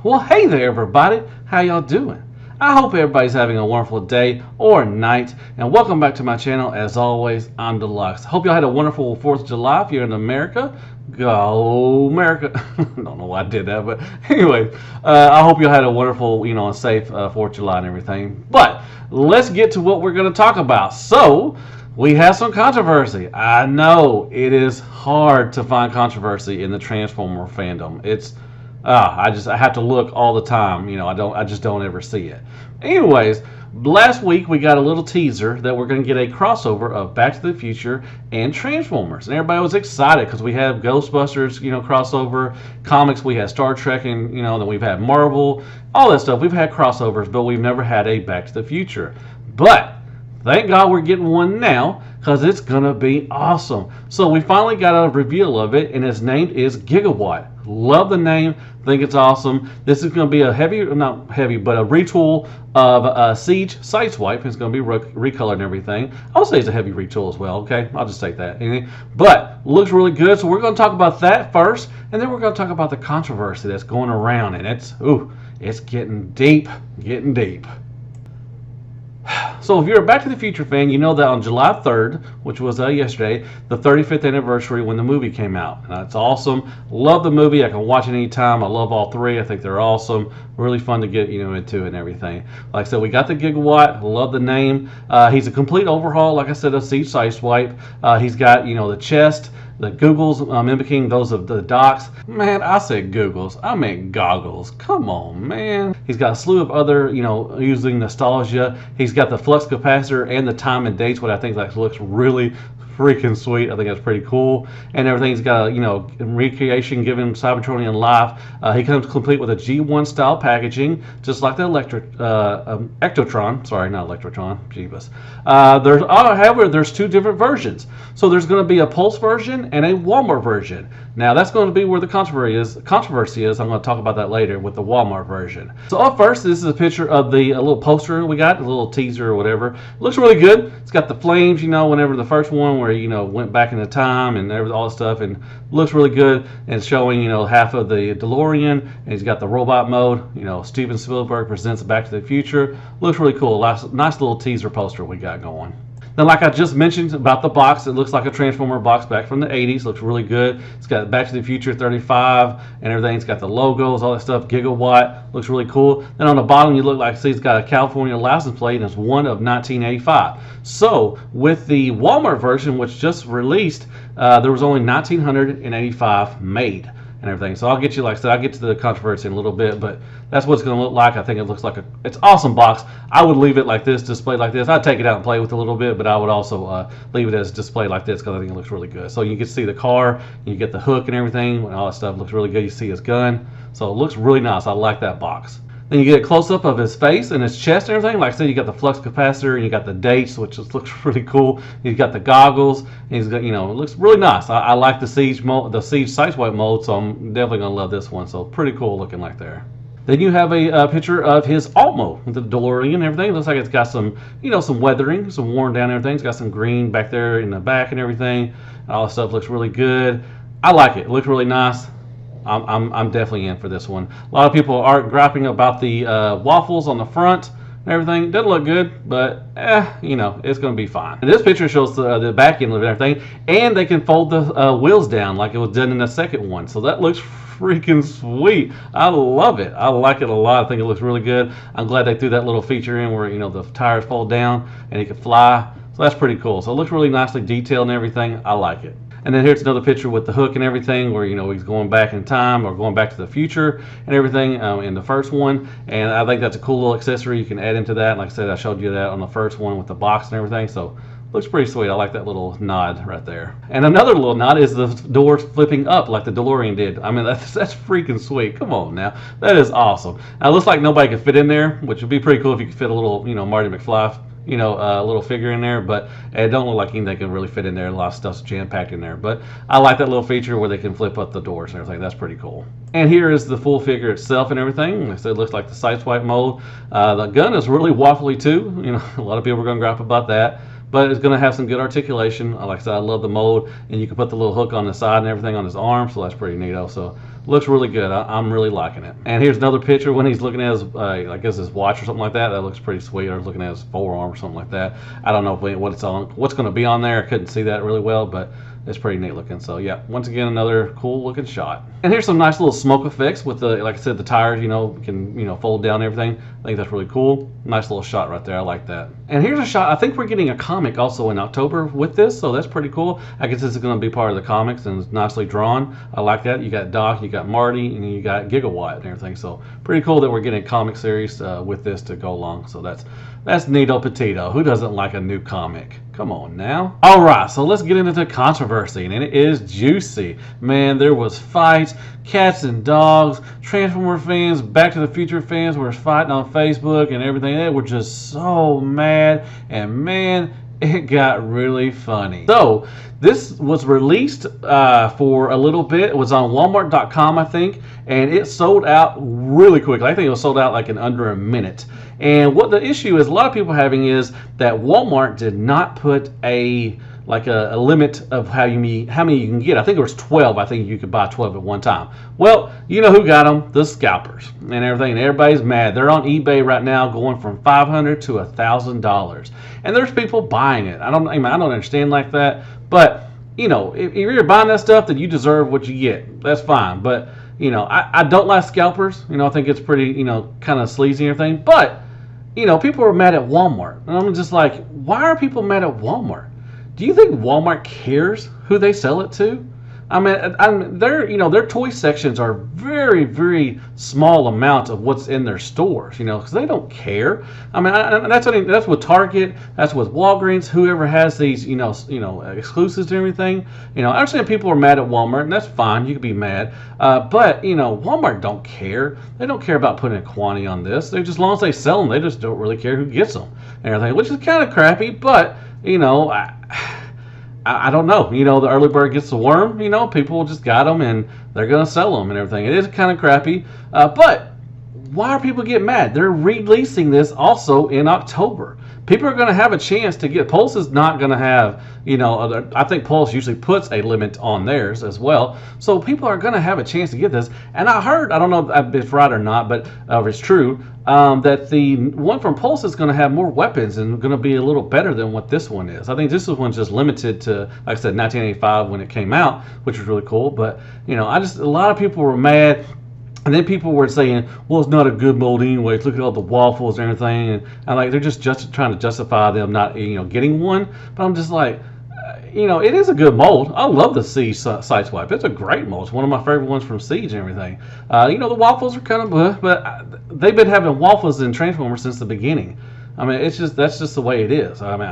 Well, hey there, everybody. How y'all doing? I hope everybody's having a wonderful day or night, and welcome back to my channel. As always, I'm Deluxe. Hope y'all had a wonderful 4th of July if you're in America. Go America. I don't know why I did that, but anyway, I hope y'all had a wonderful, and safe 4th of July and everything. But let's get to what we're going to talk about. So, we have some controversy. I know it is hard to find controversy in the Transformer fandom. I have to look all the time. I just don't ever see it. Anyways, last week we got a little teaser that we're going to get a crossover of Back to the Future and Transformers, and everybody was excited because we have Ghostbusters, crossover comics. We had Star Trek, and then we've had Marvel, all that stuff. We've had crossovers, but we've never had a Back to the Future. But thank God we're getting one now because it's going to be awesome. So we finally got a reveal of it, and its name is Gigawatt. Love the name. Think it's awesome. This is going to be a not heavy, but a retool of Siege Sideswipe. It's going to be recolored and everything. I would say it's a heavy retool as well. Okay, I'll just take that. But looks really good. So we're going to talk about that first, and then we're going to talk about the controversy that's going around, and it's getting deep, getting deep. So if you're a Back to the Future fan, you know that on July 3rd, which was yesterday, the 35th anniversary when the movie came out. And it's awesome. Love the movie. I can watch it anytime. I love all three. I think they're awesome. Really fun to get into and everything. Like I said, we got the Gigawatt. Love the name. He's a complete overhaul, like I said, of Siege Sideswipe. He's got the chest, the googles mimicking those of the docks. Man, I said googles. I meant goggles. Come on, man. He's got a slew of other, using nostalgia. He's got the flux capacitor and the time and dates, what I think looks really freaking sweet. I think that's pretty cool. And everything's got recreation, giving Cybertronian life. He comes complete with a G1 style packaging, just like the Ectotron. Sorry, not Electrotron. Jeebus. However, there's two different versions. So there's going to be a Pulse version and a Walmart version. Now that's going to be where the controversy is. I'm going to talk about that later with the Walmart version. So up first, this is a picture of the little poster we got, a little teaser or whatever. It looks really good. It's got the flames, whenever the first one where went back into time and all that stuff, and looks really good. And it's showing half of the DeLorean, and he's got the robot mode. Steven Spielberg presents Back to the Future. Looks really cool. Nice little teaser poster we got going. Now, like I just mentioned about the box, it looks like a Transformer box back from the 80s. Looks really good. It's got Back to the Future 35 and everything. It's got the logos, all that stuff. Gigawatt. Looks really cool. Then on the bottom, see it's got a California license plate, and it's one of 1985. So, with the Walmart version, which just released, there was only 1,985 made and everything. So I'll get you, like I said, I'll get to the controversy in a little bit, but that's what it's going to look like. I think it looks like it's awesome box. I would leave it like this, displayed like this. I'd take it out and play with it a little bit, but I would also leave it as displayed like this because I think it looks really good. So you can see the car, you get the hook and everything, and all that stuff looks really good. You see his gun. So it looks really nice. I like that box. Then you get a close-up of his face and his chest and everything. Like I said, you got the flux capacitor and you got the dates, which just looks really cool. He's got the goggles. And he's got, it looks really nice. I like the Siege Sideswipe mode, so I'm definitely going to love this one. So pretty cool looking like there. Then you have a picture of his alt mode with the DeLorean and everything. It looks like it's got some, some weathering, some worn down everything. It's got some green back there in the back and everything. All the stuff looks really good. I like it. It looks really nice. I'm definitely in for this one. A lot of people are griping about the waffles on the front and everything. Doesn't look good, but it's going to be fine. And this picture shows the back end of everything, and they can fold the wheels down like it was done in the second one. So that looks freaking sweet. I love it. I like it a lot. I think it looks really good. I'm glad they threw that little feature in where the tires fold down and it can fly. So that's pretty cool. So it looks really nicely detailed and everything. I like it. And then here's another picture with the hook and everything where, he's going back in time or going back to the future and everything in the first one. And I think that's a cool little accessory you can add into that. Like I said, I showed you that on the first one with the box and everything. So looks pretty sweet. I like that little nod right there. And another little nod is the doors flipping up like the DeLorean did. I mean, that's freaking sweet. Come on now. That is awesome. Now, it looks like nobody could fit in there, which would be pretty cool if you could fit a little, Marty McFly a little figure in there, but it don't look like anything can really fit in there. A lot of stuff's jam-packed in there, but I like that little feature where they can flip up the doors and everything. That's pretty cool. And here is the full figure itself and everything. Like I said, it looks like the Sideswipe mode. The gun is really waffly too. A lot of people are going to gripe about that. but it's going to have some good articulation. Like I said, I love the mold, and you can put the little hook on the side and everything on his arm, so that's pretty neat also. looks really good. I'm really liking it. And here's another picture when he's looking at his, I guess his watch or something like that. That looks pretty sweet. Or he's looking at his forearm or something like that. I don't know what's going to be on there. I couldn't see that really well, but it's pretty neat looking. So yeah, once again, another cool looking shot. And here's some nice little smoke effects with the, like I said, the tires, can, fold down everything. I think that's really cool. Nice little shot right there. I like that. And here's a shot. I think we're getting a comic also in October with this, so that's pretty cool. I guess this is going to be part of the comics, and it's nicely drawn. I like that. You got Doc, you got Marty, and you got Gigawatt and everything. So pretty cool that we're getting a comic series with this to go along. So that's neato potato. Who doesn't like a new comic? Come on now. All right, so let's get into the controversy, and it is juicy. Man, there was fights, cats and dogs, Transformer fans, Back to the Future fans were fighting on Facebook and everything. They were just so mad, and man, it got really funny. So this was released for a little bit. It was on Walmart.com, I think, and it sold out really quickly. I think it was sold out like in under a minute. And what the issue is, a lot of people having is that Walmart did not put a limit of how many you can get. I think it was 12. I think you could buy 12 at one time. Well, you know who got them? The scalpers and everything. And everybody's mad. They're on eBay right now, going from $500 to $1,000, and there's people buying it. I don't understand like that, but if you're buying that stuff, then you deserve what you get. That's fine. But I don't like scalpers. I think it's pretty kind of sleazy and everything. But people are mad at Walmart, and I'm just like, why are people mad at Walmart? Do you think Walmart cares who they sell it to? I mean, their toy sections are very, very small amount of what's in their stores, because they don't care. I mean, that's with Target, that's with Walgreens, whoever has these, exclusives and everything. I understand people are mad at Walmart, and that's fine. You can be mad, but Walmart don't care. They don't care about putting a quantity on this. They just, as long as they sell them, they just don't really care who gets them and everything, which is kind of crappy. But I don't know. The early bird gets the worm. People just got them and they're going to sell them and everything. It is kind of crappy. But why are people getting mad? They're releasing this also in October. People are going to have a chance to get. Pulse is not going to have, I think Pulse usually puts a limit on theirs as well. So people are going to have a chance to get this. And I heard, I don't know if it's right or not, but if it's true, that the one from Pulse is going to have more weapons and going to be a little better than what this one is. I think this one's just limited to, like I said, 1985 when it came out, which was really cool. But, a lot of people were mad. And then people were saying, well, it's not a good mold anyway. Look at all the waffles and everything. And like, they're just trying to justify them not, getting one. But I'm just like, it is a good mold. I love the Siege Sideswipe. It's a great mold. It's one of my favorite ones from Siege and everything. The waffles are kind of, but they've been having waffles in Transformers since the beginning. I mean, that's just the way it is. I mean,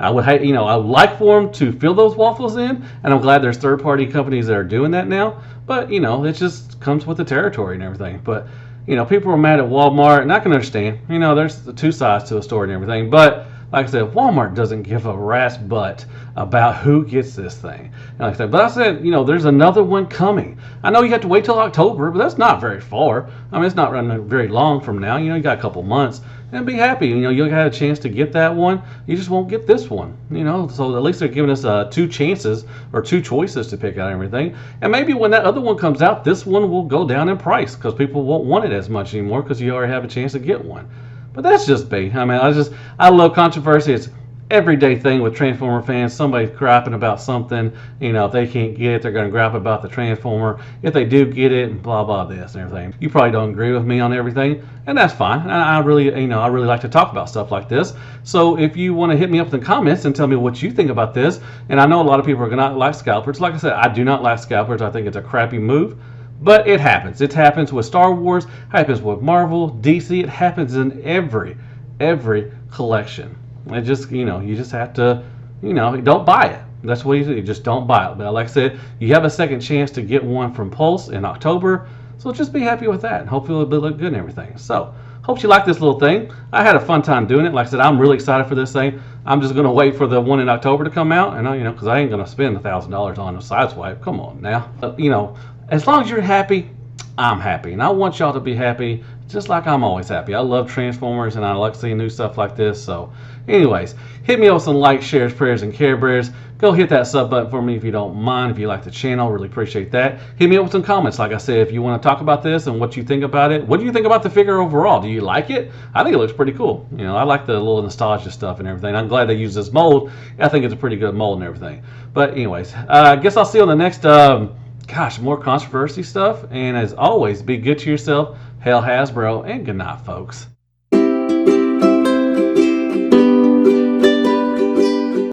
I would hate, I would like for them to fill those waffles in, and I'm glad there's third-party companies that are doing that now. But it just comes with the territory and everything. But people are mad at Walmart, and I can understand. There's two sides to a story and everything. But like I said, Walmart doesn't give a rat's butt about who gets this thing. And like I said, but I said, there's another one coming. I know you have to wait till October, but that's not very far. I mean, it's not running very long from now. You got a couple months. And be happy, you'll have a chance to get that one. You just won't get this one, So at least they're giving us two chances or two choices to pick out everything. And maybe when that other one comes out, this one will go down in price because people won't want it as much anymore because you already have a chance to get one. But that's just me. I mean, I love controversy. It's everyday thing with Transformer fans. Somebody's griping about something. If they can't get it, they're going to gripe about the Transformer. If they do get it, blah blah this and everything. You probably don't agree with me on everything, and that's fine. I really like to talk about stuff like this. So if you want to hit me up in the comments and tell me what you think about this, and I know a lot of people are going to like scalpers. Like I said, I do not like scalpers. I think it's a crappy move. But it happens. It happens with Star Wars. It happens with Marvel, DC. It happens in every collection. It just, you just have to, don't buy it. That's what you do. You just don't buy it. But like I said, you have a second chance to get one from Pulse in October. So just be happy with that. And hopefully it'll look good and everything. So hope you like this little thing. I had a fun time doing it. Like I said, I'm really excited for this thing. I'm just going to wait for the one in October to come out. And, because I ain't going to spend $1,000 on a Sideswipe. Come on now. As long as you're happy, I'm happy. And I want y'all to be happy just like I'm always happy. I love Transformers and I like seeing new stuff like this. So anyways, hit me up with some likes, shares, prayers, and Care Bears. Go hit that sub button for me if you don't mind. If you like the channel, really appreciate that. Hit me up with some comments. Like I said, if you want to talk about this and what you think about it. What do you think about the figure overall? Do you like it? I think it looks pretty cool. You know, I like the little nostalgia stuff and everything. I'm glad they used this mold. I think it's a pretty good mold and everything. But anyways, I guess I'll see you on the next, more controversy stuff. And as always, be good to yourself. Hail Hasbro, and good night, folks.